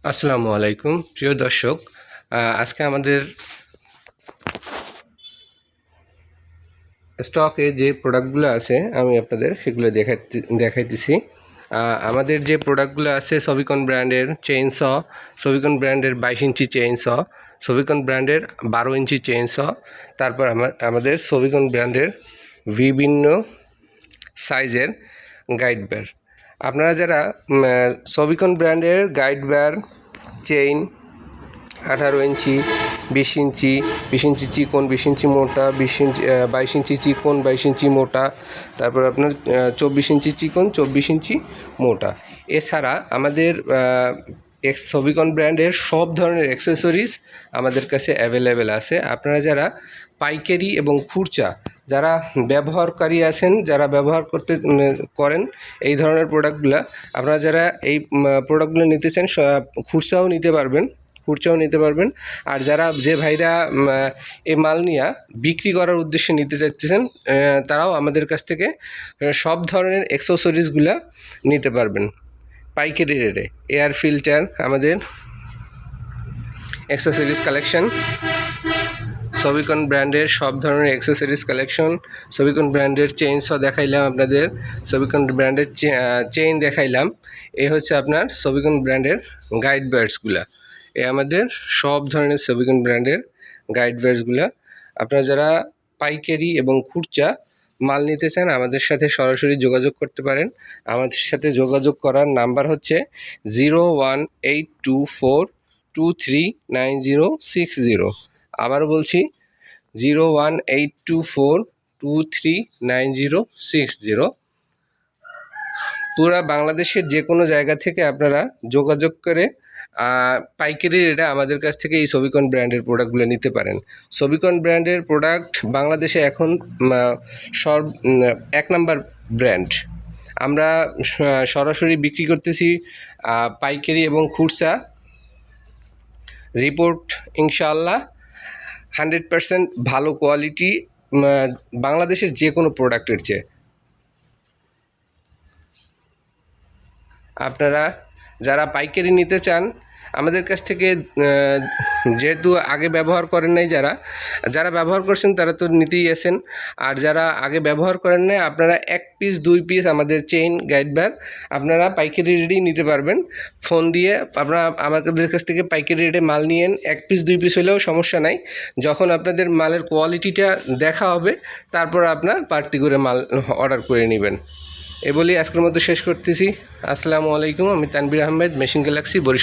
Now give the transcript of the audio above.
আসসালামু আলাইকুম প্রিয় দর্শক। আজকে আমাদের স্টকে যে প্রোডাক্টগুলো আছে আমি আপনাদের সেগুলো দেখাইতেছি। আমাদের যে প্রোডাক্টগুলো আছে সবিকন ব্র্যান্ডের চেইনস, সবিকন ব্র্যান্ডের 22 ইঞ্চি চেইনস, সবিকন ব্র্যান্ডের 12 ইঞ্চি চেইনস, তারপর আমাদের সবিকন ব্র্যান্ডের বিভিন্ন সাইজের গাইড বের। আপনারা যারা সবিকন ব্র্যান্ডের গাইড বের চেইন 18 ইঞ্চি, 20 ইঞ্চি, 20 ইঞ্চি চিকন, 20 ইঞ্চি মোটা, 22 ইঞ্চি চিকন, 22 ইঞ্চি মোটা, তারপর আপনার 24 ইঞ্চি চিকন, 24 ইঞ্চি মোটা। এছাড়া আমাদের সবিকন ব্র্যান্ডের সব ধরনের অ্যাক্সেসরিজ আমাদের কাছে অ্যাভেলেবেল আছে। আপনারা যারা পাইকারি এবং খুচরা যারা ব্যবহারকারী আছেন, যারা ব্যবহার করেন এই ধরনের প্রোডাক্টগুলো, আপনারা যারা এই প্রোডাক্টগুলো নিতে চান খুচরাও নিতে পারবেন। আর যারা যে ভাইরা এই মাল নিয়ে বিক্রি করার উদ্দেশ্যে নিতে চাইতেছেন তারাও আমাদের কাছ থেকে সব ধরনের অ্যাক্সেসরিজগুলো নিতে পারবেন পাইকারি রেটে। এয়ার ফিল্টার, আমাদের অ্যাক্সেসরিজ কালেকশন, সবিকন ব্র্যান্ডের সব ধরনের অ্যাক্সেসরিজ কালেকশন, সবিকন ব্র্যান্ডের চেইনসও দেখাইলাম আপনাদের, সবিকন ব্র্যান্ডের চেইন দেখাইলাম। এই হচ্ছে আপনার সবিকন ব্র্যান্ডের গাইড বেয়ার্সগুলো। আমাদের সব ধরনের সবিকন ব্র্যান্ডের গাইড বেয়ার্সগুলো। আপনারা যারা পাইকারি এবং খুচরা মাল নিতে চান আমাদের সাথে সরাসরি যোগাযোগ করতে পারেন। আমাদের সাথে যোগাযোগ করার নাম্বার হচ্ছে 01824239060। আবার বলছি 01824239060। পুরা বাংলাদেশের যে কোনো জায়গা থেকে আপনারা যোগাযোগ করে পাইকারি রেটে আমাদের কাছ থেকে এই সবিকন ব্র্যান্ডের প্রোডাক্টগুলো নিতে পারেন। সবিকন ব্র্যান্ডের প্রোডাক্ট বাংলাদেশে এখন এক নাম্বার ব্র্যান্ড। আমরা সরাসরি বিক্রি করতেছি পাইকারি এবং খুচরা। রিপোর্ট ইনশাআল্লাহ 100% ভালো কোয়ালিটি বাংলাদেশের যে কোনো প্রোডাক্টের চেয়ে। আপনারা যারা পাইকারি নিতে চান আমাদের কাছ থেকে, যেহেতু আগে ব্যবহার করেন নাই, যারা ব্যবহার করছেন তারা তো নিতেই আছেন। আর যারা আগে ব্যবহার করেন নাই আপনারা 1 পিস 2 পিস আমাদের চেইন গাইড বার আপনারা পাইকারি রেটেই নিতে পারবেন। ফোন দিয়ে আপনারা আমাদের কাছ থেকে পাইকারি রেটে মাল নিয়েন। 1 পিস 2 পিস হলেও সমস্যা নাই। যখন আপনাদের মালের কোয়ালিটিটা দেখা হবে তারপর আপনার বাড়তি করে মাল অর্ডার করে নেবেন। এ বলেই আজকের মতো শেষ করতেছি। আসসালামু আলাইকুম। আমি তানভীর আহমেদ, মেশিন গ্যালাক্সি, বরিশাল।